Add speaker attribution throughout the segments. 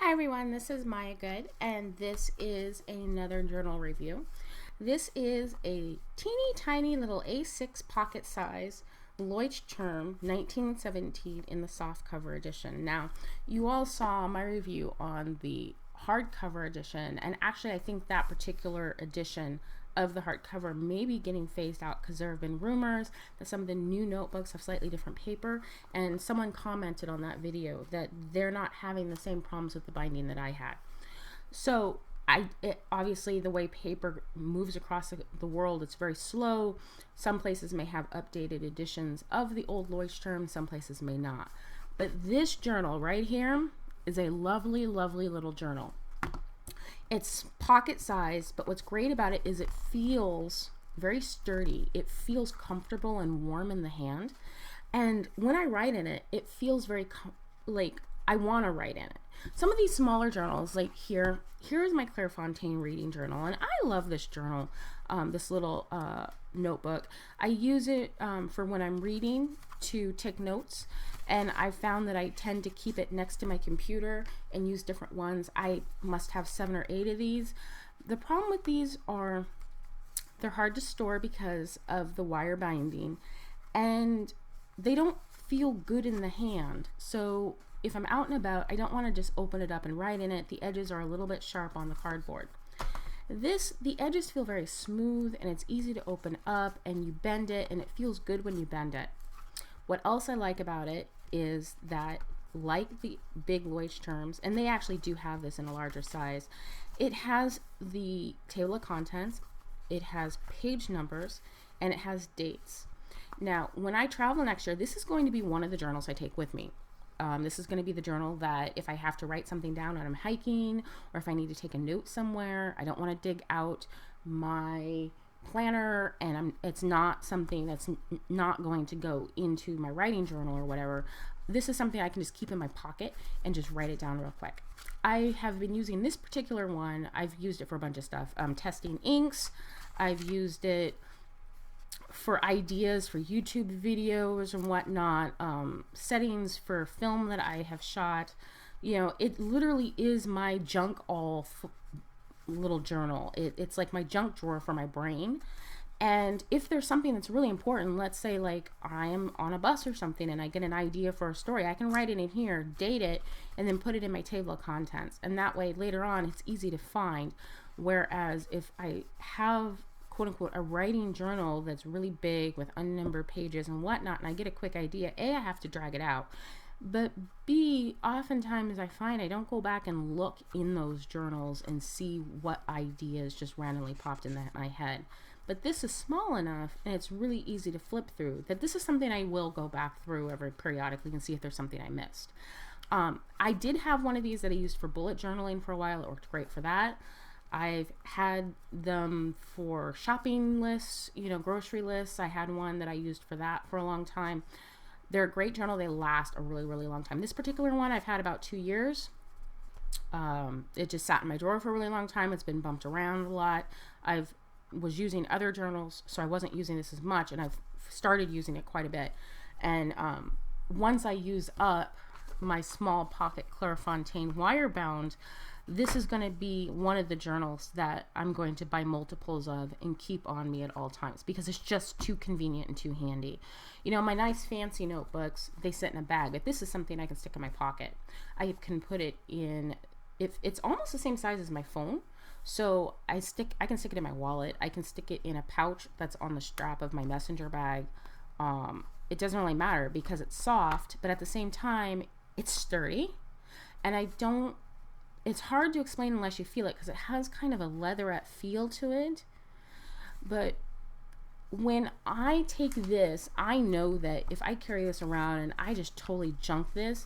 Speaker 1: Hi everyone, this is Maya Good, and this is another journal review. This is a teeny tiny little A6 pocket size Leuchtturm 1917 in the softcover edition. Now, you all saw my review on the hardcover edition, and actually I think that particular edition of the hardcover may be getting phased out because there have been rumors that some of the new notebooks have slightly different paper, and someone commented on that video that they're not having the same problems with the binding that I had. So obviously the way paper moves across the world, it's very slow. Some places may have updated editions of the old Leuchtturm, some places may not. But this journal right here is a lovely, lovely little journal. It's pocket size, but what's great about it is it feels very sturdy. It feels comfortable and warm in the hand. And when I write in it, it feels very like I want to write in it. Some of these smaller journals, like here is my Clairefontaine reading journal, and I love this journal, this little notebook. I use it for when I'm reading to take notes, and I found that I tend to keep it next to my computer and use different ones. I must have 7 or 8 of these. The problem with these are they're hard to store because of the wire binding, and they don't feel good in the hand. So if I'm out and about, I don't want to just open it up and write in it. The edges are a little bit sharp on the cardboard. The edges feel very smooth, and it's easy to open up, and you bend it, and it feels good when you bend it. What else I like about it is that, like the big Leuchtturms, and they actually do have this in a larger size, it has the table of contents, it has page numbers, and it has dates. Now, when I travel next year, this is going to be one of the journals I take with me. This is going to be the journal that if I have to write something down when I'm hiking, or if I need to take a note somewhere, I don't want to dig out my planner, and it's not something that's not going to go into my writing journal or whatever. This is something I can just keep in my pocket and just write it down real quick. I have been using this particular one. I've used it for a bunch of stuff. Testing inks. I've used it for ideas for YouTube videos and whatnot, settings for film that I have shot. You know, it literally is my junk all little journal. It's like my junk drawer for my brain. And if there's something that's really important, let's say like I am on a bus or something and I get an idea for a story, I can write it in here, date it, and then put it in my table of contents. And that way later on it's easy to find. Whereas if I have quote unquote a writing journal that's really big with unnumbered pages and whatnot, and I get a quick idea, A, I have to drag it out, but B, oftentimes I find I don't go back and look in those journals and see what ideas just randomly popped in my head. But this is small enough and it's really easy to flip through that this is something I will go back through every periodically and see if there's something I missed. I did have one of these that I used for bullet journaling for a while. It worked great for that. I've had them for shopping lists, grocery lists. I had one that I used for that for a long time. They're a great journal. They last a really, really long time. This particular one I've had about 2 years. It just sat in my drawer for a really long time. It's been bumped around a lot. Was using other journals, so I wasn't using this as much, and I've started using it quite a bit. And once I use up my small pocket Clairefontaine wire bound, this is going to be one of the journals that I'm going to buy multiples of and keep on me at all times because it's just too convenient and too handy. My nice fancy notebooks, they sit in a bag, but this is something I can stick in my pocket. I can put it in, if it's almost the same size as my phone, so I can stick it in my wallet. I can stick it in a pouch that's on the strap of my messenger bag. It doesn't really matter because it's soft, but at the same time it's sturdy, and it's hard to explain unless you feel it because it has kind of a leatherette feel to it. But when I take this, I know that if I carry this around and I just totally junk this,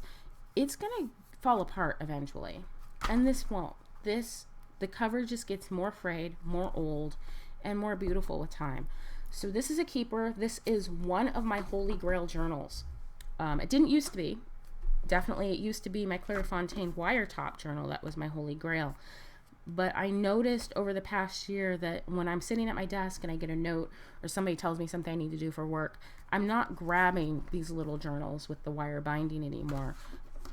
Speaker 1: it's gonna fall apart eventually. And this won't. The cover just gets more frayed, more old, and more beautiful with time. So this is a keeper. This is one of my holy grail journals. It didn't used to be. Definitely it used to be my Clairefontaine wire top journal that was my holy grail. But I noticed over the past year that when I'm sitting at my desk and I get a note or somebody tells me something I need to do for work, I'm not grabbing these little journals with the wire binding anymore.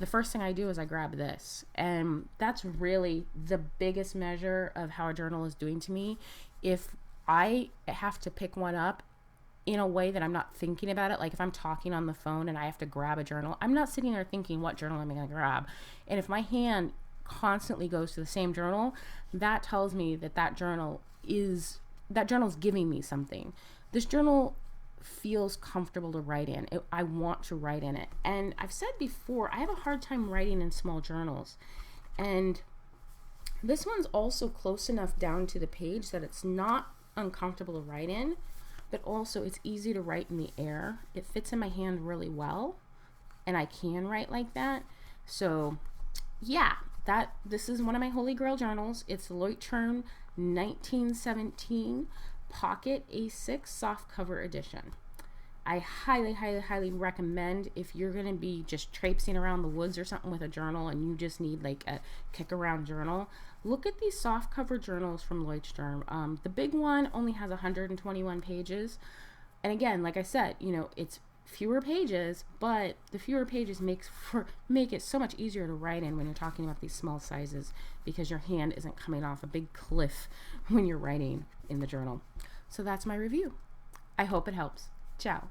Speaker 1: the first thing I do is I grab this, and that's really the biggest measure of how a journal is doing to me. If I have to pick one up in a way that I'm not thinking about it, like if I'm talking on the phone and I have to grab a journal, I'm not sitting there thinking what journal am I going to grab. And if my hand constantly goes to the same journal, that tells me that that journal's giving me something. This journal feels comfortable to write in. I want to write in it. And I've said before, I have a hard time writing in small journals. And this one's also close enough down to the page that it's not uncomfortable to write in, but also it's easy to write in the air. It fits in my hand really well, and I can write like that. So yeah, this is one of my holy grail journals. It's the leuchtturm 1917 Pocket A6 Softcover Edition. I highly, highly, highly recommend, if you're going to be just traipsing around the woods or something with a journal and you just need like a kick around journal, look at these softcover journals from Leuchtturm. The big one only has 121 pages. And again, like I said, you know, it's fewer pages, but the fewer pages make it so much easier to write in when you're talking about these small sizes, because your hand isn't coming off a big cliff when you're writing in the journal. So that's my review. I hope it helps. Ciao.